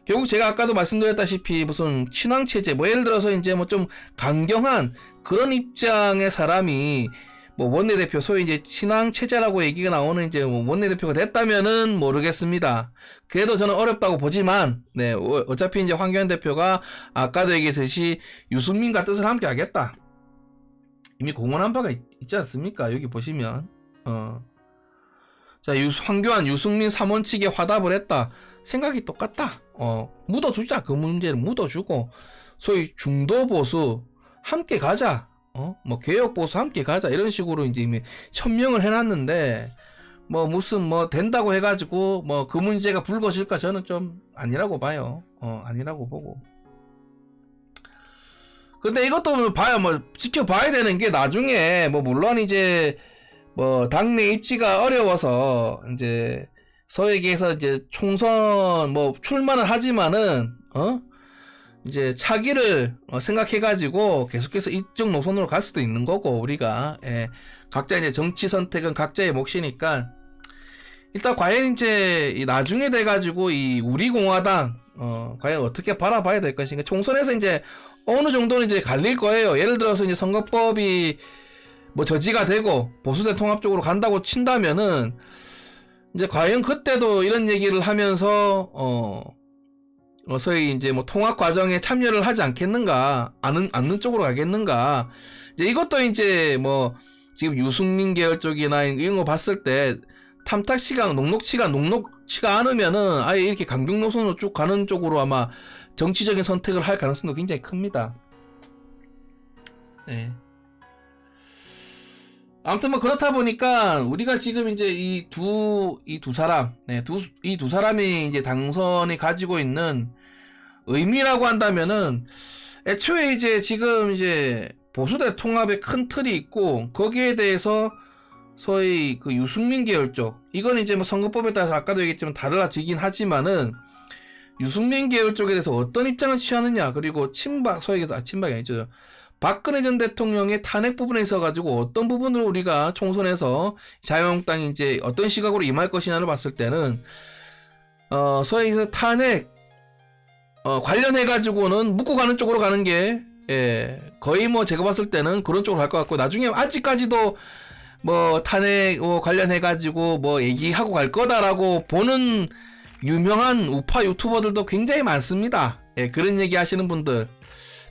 결국 제가 아까도 말씀드렸다시피 무슨 친황체제 뭐 예를 들어서 이제 뭐 좀 강경한 그런 입장의 사람이 뭐 원내대표 소위 이제 친황체제라고 얘기가 나오는 이제 뭐 원내대표가 됐다면은 모르겠습니다. 그래도 저는 어렵다고 보지만 네 어차피 이제 황교안 대표가 아까도 얘기했듯이 유승민과 뜻을 함께 하겠다. 이미 공언한 바가 있지 않습니까? 여기 보시면 자 황교안 유승민 3원칙에 화답을 했다. 생각이 똑같다. 묻어주자. 그 문제를 묻어주고 소위 중도 보수 함께 가자. 뭐 개혁 보수 함께 가자. 이런 식으로 이제 이미 천명을 해놨는데 뭐 무슨 뭐 된다고 해가지고 뭐 그 문제가 불거질까 저는 좀 아니라고 봐요. 아니라고 보고. 근데 이것도 봐요. 뭐 지켜봐야 되는 게 나중에 뭐 물론 이제 뭐 당내 입지가 어려워서 이제 소위 얘기해서 이제 총선 뭐 출마는 하지만은 이제 차기를 생각해가지고 계속해서 이쪽 노선으로 갈 수도 있는 거고 우리가 각자 이제 정치 선택은 각자의 몫이니까 일단 과연 이제 나중에 돼가지고 이 우리 공화당 과연 어떻게 바라봐야 될 것인가 총선에서 이제 어느 정도는 이제 갈릴 거예요. 예를 들어서 이제 선거법이 뭐 저지가 되고 보수대 통합 쪽으로 간다고 친다면은 이제 과연 그때도 이런 얘기를 하면서 소위 이제 뭐 통합 과정에 참여를 하지 않겠는가, 않는 쪽으로 가겠는가. 이제 이것도 이제 뭐 지금 유승민 계열 쪽이나 이런 거 봤을 때 탐탁치가 녹록치가 않으면은 아예 이렇게 강경 노선으로 쭉 가는 쪽으로 아마 정치적인 선택을 할 가능성도 굉장히 큽니다. 네. 아무튼 뭐 그렇다 보니까 우리가 지금 이제 이 두 사람, 이 두 사람이 이제 당선이 가지고 있는 의미라고 한다면은 애초에 이제 지금 이제 보수대 통합의 큰 틀이 있고 거기에 대해서 소위 그 유승민 계열 쪽 이건 이제 뭐 선거법에 따라서 아까도 얘기했지만 달라지긴 하지만은 유승민 계열 쪽에 대해서 어떤 입장을 취하느냐 그리고 소위 얘기해서 친박이 아니죠. 박근혜 전 대통령의 탄핵 부분에 있어가지고 어떤 부분을 우리가 총선에서 자유한국당이 이제 어떤 시각으로 임할 것이냐를 봤을 때는 소위 탄핵 관련해가지고는 묶고 가는 쪽으로 가는 게 거의 뭐 제가 봤을 때는 그런 쪽으로 갈 것 같고 나중에 아직까지도 뭐 탄핵 관련해가지고 뭐 얘기하고 갈 거다라고 보는 유명한 우파 유튜버들도 굉장히 많습니다. 그런 얘기 하시는 분들.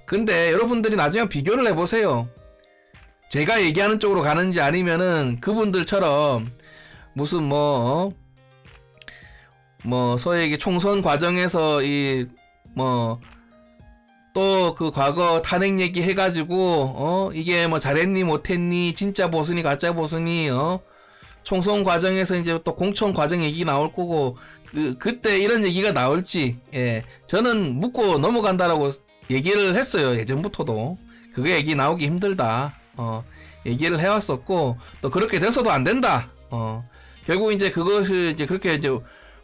근데 여러분들이 나중에 비교를 해보세요. 제가 얘기하는 쪽으로 가는지 아니면은 그분들처럼 무슨 뭐 소위 총선 과정에서 또 그 과거 탄핵 얘기 해가지고 이게 뭐 잘했니 못했니 진짜 보수니 가짜 보수니 총선 과정에서 이제 또 공천 과정 얘기 나올 거고 그때 이런 얘기가 나올지 저는 묻고 넘어간다라고 얘기를 했어요. 예전부터도 그게 얘기 나오기 힘들다 얘기를 해왔었고 또 그렇게 돼서도 안 된다 결국 이제 그것을 이제 그렇게 이제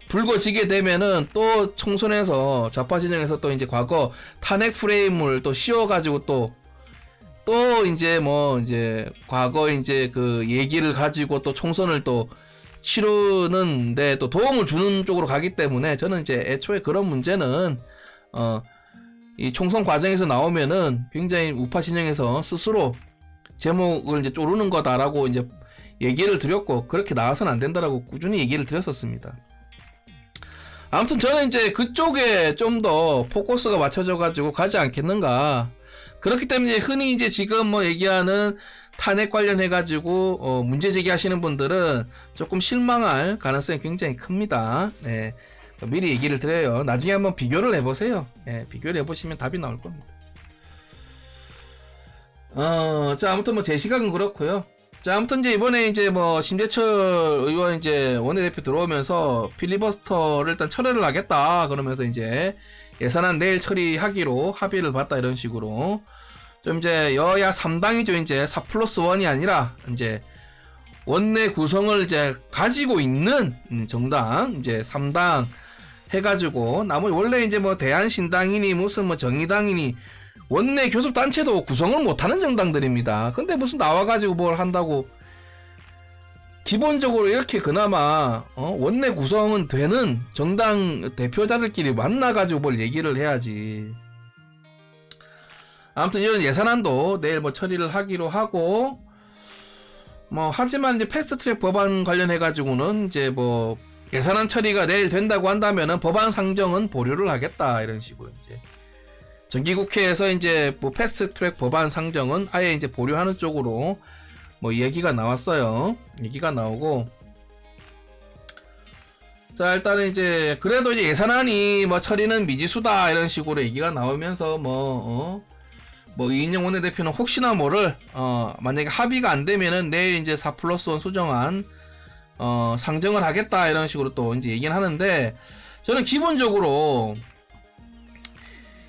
불거지게 되면은 또 총선에서 좌파 진영에서 또 이제 과거 탄핵 프레임을 또 씌워가지고 또 이제 뭐 이제 과거 이제 그 얘기를 가지고 또 총선을 또 치르는데 또 도움을 주는 쪽으로 가기 때문에 저는 이제 애초에 그런 문제는 이 총선 과정에서 나오면은 굉장히 우파 진영에서 스스로 제목을 이제 쪼르는 거다라고 이제 얘기를 드렸고 그렇게 나와서는 안 된다라고 꾸준히 얘기를 드렸었습니다. 아무튼 저는 이제 그쪽에 좀 더 포커스가 맞춰져 가지고 가지 않겠는가. 그렇기 때문에 흔히 이제 지금 뭐 얘기하는 탄핵 관련해 가지고 문제 제기하시는 분들은 조금 실망할 가능성이 굉장히 큽니다. 네. 미리 얘기를 드려요. 나중에 한번 비교를 해보세요. 네, 비교를 해보시면 답이 나올 겁니다. 자, 아무튼 뭐 제 시각은 그렇고요. 자, 아무튼 이제 이번에 이제 뭐 심재철 의원 이제 원내대표 들어오면서 필리버스터를 일단 철회를 하겠다. 그러면서 이제 예산안 내일 처리하기로 합의를 봤다 이런 식으로 좀 이제 여야 3당이죠. 이제 4+1이 아니라 이제 원내 구성을 이제 가지고 있는 정당 이제 3당 해가지고 나머지 원래 이제 뭐 대한신당이니 무슨 뭐 정의당이니 원내 교섭단체도 구성을 못하는 정당들입니다. 근데 무슨 나와가지고 뭘 한다고. 기본적으로 이렇게 그나마 원내 구성은 되는 정당 대표자들끼리 만나가지고 뭘 얘기를 해야지. 아무튼 이런 예산안도 내일 뭐 처리를 하기로 하고, 뭐 하지만 이제 패스트트랙 법안 관련해가지고는 이제 뭐 예산안 처리가 내일 된다고 한다면은 법안 상정은 보류를 하겠다 이런 식으로 이제 정기국회에서 이제 뭐 패스트트랙 법안 상정은 아예 이제 보류하는 쪽으로 뭐 얘기가 나왔어요. 얘기가 나오고, 자 일단은 이제 그래도 이제 예산안이 뭐 처리는 미지수다 이런 식으로 얘기가 나오면서 뭐 이인영 원내대표는 혹시나 모를 만약에 합의가 안 되면은 내일 이제 4+1 수정안 상정을 하겠다 이런 식으로 또 이제 얘기는 하는데, 저는 기본적으로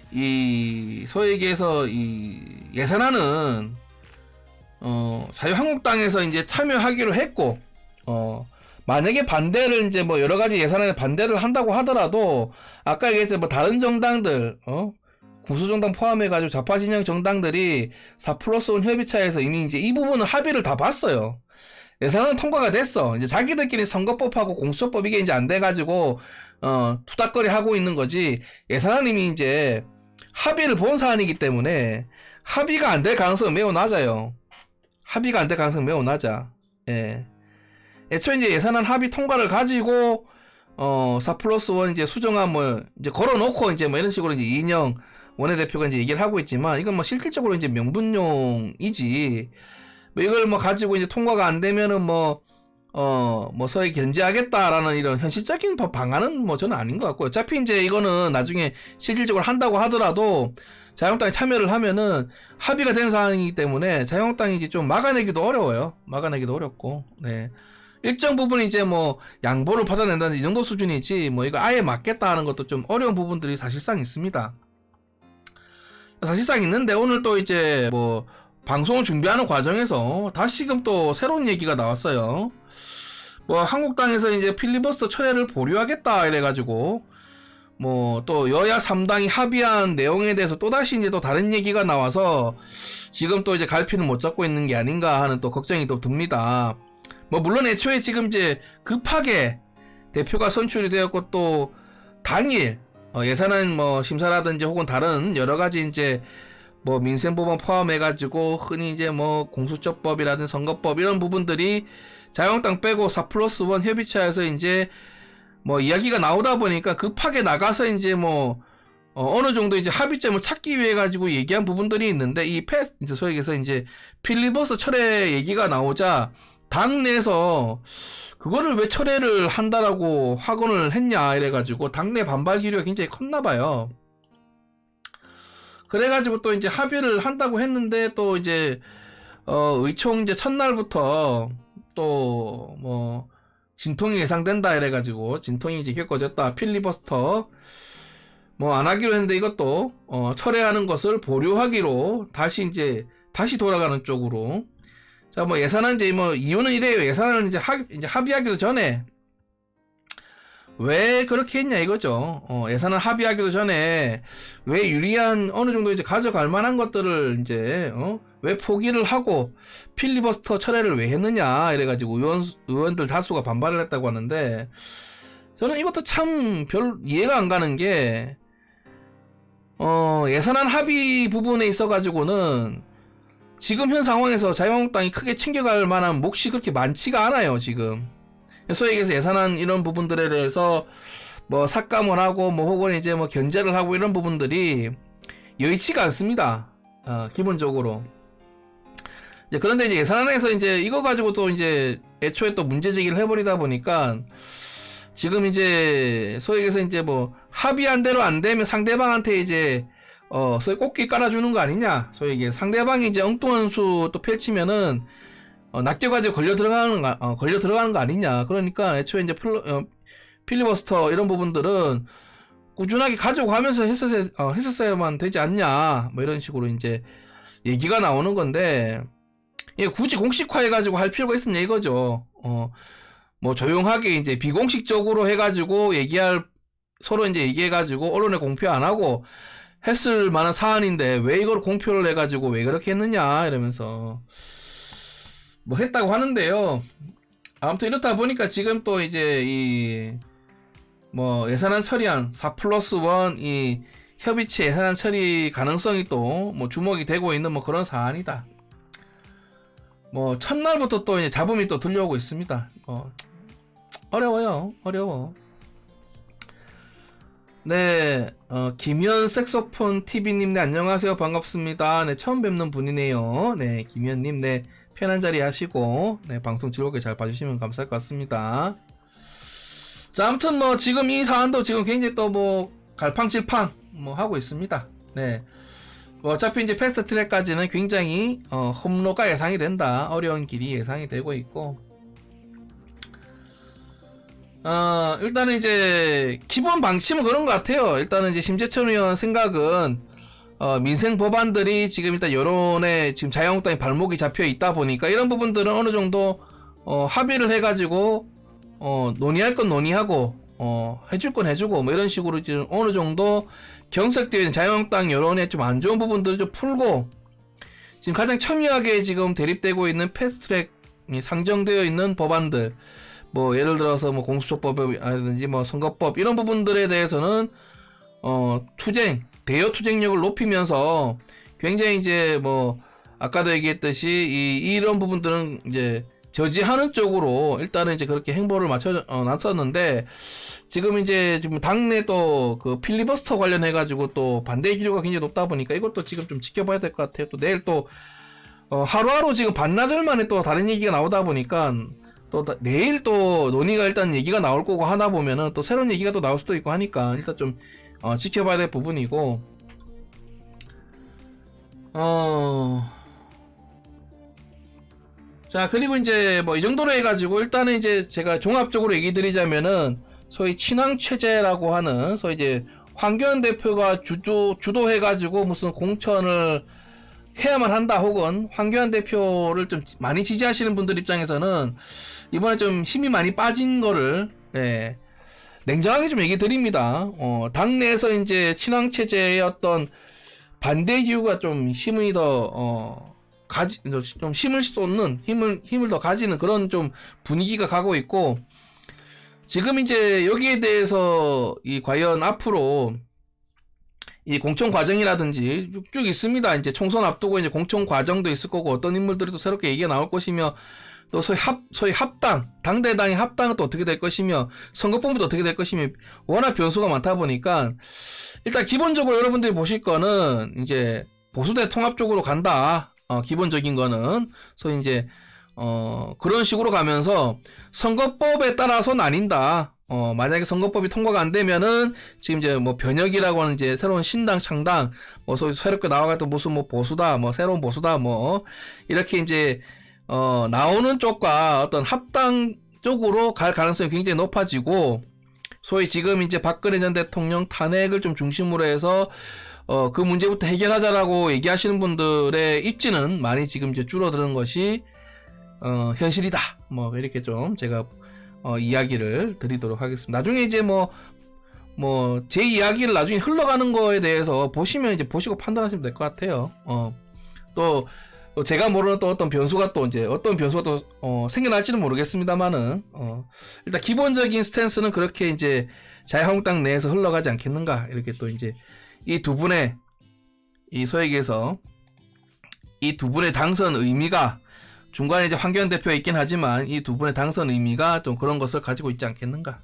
이 소위 얘기해서 이 예산안은 자유한국당에서 이제 참여하기로 했고, 만약에 반대를 이제 뭐 여러 가지 예산안에 반대를 한다고 하더라도 아까 얘기했던 뭐 다른 정당들 구수정당 포함해가지고 좌파 진영 정당들이 4+1 협의체에서 이미 이제 이 부분은 합의를 다 봤어요. 예산안은 통과가 됐어. 이제 자기들끼리 선거법하고 공수처법 이게 이제 안 돼가지고 투닥거리 하고 있는 거지. 예산안은 이미 이제 합의를 본 사안이기 때문에 합의가 안 될 가능성은 매우 낮아요. 합의가 안 될 가능성은 매우 낮아. 예. 애초에 이제 예산안 합의 통과를 가지고 4+1 이제 수정안 뭐 이제 걸어놓고 이제 뭐 이런 식으로 이제 이인영 원내대표가 이제 얘기를 하고 있지만, 이건 뭐 실질적으로 이제 명분용이지. 뭐 이걸 뭐 가지고 이제 통과가 안 되면은 뭐 소위 견제하겠다라는 이런 현실적인 방안은 뭐 저는 아닌 것 같고요. 어차피 이제 이거는 나중에 실질적으로 한다고 하더라도 자유한국당이 참여를 하면은 합의가 된 사항이기 때문에 자유한국당이 이제 좀 막아내기도 어려워요. 막아내기도 어렵고, 네. 일정 부분 이제 뭐 양보를 받아낸다는 이 정도 수준이지 뭐 이거 아예 막겠다 하는 것도 좀 어려운 부분들이 사실상 있습니다. 사실상 있는데 오늘 또 이제 뭐 방송을 준비하는 과정에서 다시금 또 새로운 얘기가 나왔어요. 뭐 한국당에서 이제 필리버스터 철회를 보류하겠다 이래가지고 뭐 또 여야 3당이 합의한 내용에 대해서 또다시 이제 또 다른 얘기가 나와서 지금 또 이제 갈피는 못 잡고 있는 게 아닌가 하는 또 걱정이 또 듭니다. 뭐 물론 애초에 지금 이제 급하게 대표가 선출이 되었고 또 당일 예산안 뭐 심사라든지 혹은 다른 여러 가지 이제 뭐 민생법안 포함해가지고 흔히 이제 뭐 공수처법이라든지 선거법 이런 부분들이 자유한국당 빼고 4+1 협의체에서 이제 뭐 이야기가 나오다 보니까 급하게 나가서 이제 뭐 어느 정도 이제 합의점을 찾기 위해 가지고 얘기한 부분들이 있는데, 이 이제 소위 얘기해서 이제 필리버스터 철회 얘기가 나오자 당내에서 그거를 왜 철회를 한다라고 확언을 했냐 이래가지고 당내 반발 기류가 굉장히 컸나봐요. 그래가지고 또 이제 합의를 한다고 했는데 또 이제 의총 이제 첫날부터 또 뭐 진통이 예상된다 이래가지고 진통이 이제 겪어졌다. 필리버스터 뭐 안 하기로 했는데 이것도 철회하는 것을 보류하기로 다시 돌아가는 쪽으로. 자, 뭐 예산안 이제 뭐 이유는 이래요. 예산안을 이제 합의하기도 전에 왜 그렇게 했냐 이거죠. 예산안 합의하기도 전에 왜 유리한 어느 정도 이제 가져갈 만한 것들을 이제 왜 포기를 하고 필리버스터 철회를 왜 했느냐 이래가지고 의원들 다수가 반발을 했다고 하는데, 저는 이것도 참 별 이해가 안 가는 게 예산안 합의 부분에 있어가지고는 지금 현 상황에서 자유한국당이 크게 챙겨갈 만한 몫이 그렇게 많지가 않아요. 지금 소위 얘기해서 예산안 이런 부분들에 대해서 뭐 삭감을 하고 뭐 혹은 이제 뭐 견제를 하고 이런 부분들이 여의치가 않습니다. 기본적으로. 이제 그런데 이제 예산안에서 이제 이거 가지고 또 이제 애초에 또 문제 제기를 해버리다 보니까 지금 이제 소위 얘기해서 이제 뭐 합의한 대로 안 되면 상대방한테 이제 소위 꽃길 깔아주는 거 아니냐. 소위 이게 상대방이 이제 엉뚱한 수 또 펼치면은 낚여가지고 걸려 들어가는 거 아니냐. 그러니까 애초에 이제 필리버스터 이런 부분들은 꾸준하게 가지고 가면서 했었어야만 되지 않냐. 뭐 이런 식으로 이제 얘기가 나오는 건데, 예, 굳이 공식화해가지고 할 필요가 있었냐 이거죠. 뭐 조용하게 이제 비공식적으로 해가지고 서로 이제 얘기해가지고 언론에 공표 안 하고 했을 만한 사안인데 왜 이걸 공표를 해가지고 왜 그렇게 했느냐 이러면서 뭐 했다고 하는데요. 아무튼 이렇다 보니까 지금 또 이제 뭐 예산안 처리안 4+1 이 협의체 예산안 처리 가능성이 또 뭐 주목이 되고 있는 뭐 그런 사안이다. 뭐 첫날부터 또 이제 잡음이 또 들려오고 있습니다. 어려워. 네, 김현 색소폰 TV님, 네, 안녕하세요. 반갑습니다. 네, 처음 뵙는 분이네요. 네, 김현님, 네, 편한 자리 하시고, 네, 방송 즐겁게 잘 봐주시면 감사할 것 같습니다. 자, 아무튼 뭐, 지금 이 사안도 지금 굉장히 또 뭐, 갈팡질팡, 뭐, 하고 있습니다. 네. 뭐 어차피 이제 패스트 트랙까지는 굉장히, 험로가 예상이 된다. 어려운 길이 예상이 되고 있고, 일단은 이제 기본 방침은 그런 것 같아요. 일단은 이제 심재천 의원 생각은 민생 법안들이 지금 일단 여론에 지금 자유한국당의 발목이 잡혀 있다 보니까 이런 부분들은 어느 정도 합의를 해가지고 논의할 건 논의하고 해줄 건 해주고 뭐 이런 식으로 지금 어느 정도 경색되어 있는 자유한국당 여론에 좀 안 좋은 부분들을 좀 풀고 지금 가장 첨예하게 지금 대립되고 있는 패스트트랙 상정되어 있는 법안들, 뭐 예를 들어서 뭐 공수처법이라든지 뭐 선거법 이런 부분들에 대해서는 대여 투쟁력을 높이면서 굉장히 이제 뭐 아까도 얘기했듯이 이런 부분들은 이제 저지하는 쪽으로 일단은 이제 그렇게 행보를 놨었는데 지금 당내 또 그 필리버스터 관련해 가지고 또 반대 기류가 굉장히 높다 보니까 이것도 지금 좀 지켜봐야 될 것 같아요. 또 내일 또 하루하루 지금 반나절 만에 또 다른 얘기가 나오다 보니까 또 내일 또 논의가 일단 얘기가 나올 거고 하다 보면은 또 새로운 얘기가 또 나올 수도 있고 하니까 일단 좀 지켜봐야 될 부분이고 자, 그리고 이제 뭐 이 정도로 해가지고 일단은 이제 제가 종합적으로 얘기 드리자면은 소위 친황체제라고 하는 소위 이제 황교안 대표가 주도해가지고 무슨 공천을 해야만 한다 혹은 황교안 대표를 좀 많이 지지하시는 분들 입장에서는 이번에 좀 힘이 많이 빠진 거를 냉정하게 좀 얘기 드립니다. 당내에서 이제 친황체제의 어떤 반대 기류가 좀 힘이 더 좀 힘을 쏟는 힘을 더 가지는 그런 좀 분위기가 가고 있고 지금 이제 여기에 대해서 과연 앞으로 이 공천 과정이라든지 쭉 있습니다. 이제 총선 앞두고 이제 공천 과정도 있을 거고 어떤 인물들이 또 새롭게 얘기가 나올 것이며 또 소위 합당, 당대당의 합당은 또 어떻게 될 것이며 선거법도 어떻게 될 것이며 워낙 변수가 많다 보니까 일단 기본적으로 여러분들이 보실 거는 이제 보수대 통합 쪽으로 간다. 기본적인 거는 소위 이제 그런 식으로 가면서 선거법에 따라서 나뉜다. 만약에 선거법이 통과가 안 되면은 지금 이제 뭐 변혁이라고 하는 이제 새로운 신당 창당 뭐 소위 새롭게 나와가지고 무슨 뭐 보수다 뭐 새로운 보수다 뭐 이렇게 이제 나오는 쪽과 어떤 합당 쪽으로 갈 가능성이 굉장히 높아지고 소위 지금 이제 박근혜 전 대통령 탄핵을 좀 중심으로 해서 그 문제부터 해결하자라고 얘기하시는 분들의 입지는 많이 지금 이제 줄어드는 것이 현실이다. 뭐 이렇게 좀 제가 이야기를 드리도록 하겠습니다. 나중에 이제 뭐 제 이야기를 나중에 흘러가는 거에 대해서 보시면 이제 보시고 판단하시면 될 것 같아요. 또 제가 모르는 또 어떤 변수가 또 생겨날지는 모르겠습니다만은 일단 기본적인 스탠스는 그렇게 이제 자유한국당 내에서 흘러가지 않겠는가 이렇게 또 이제 이 두 분의 소위 얘기해서 이 두 분의 당선 의미가 중간에 이제 황교안 대표가 있긴 하지만 이 두 분의 당선 의미가 좀 그런 것을 가지고 있지 않겠는가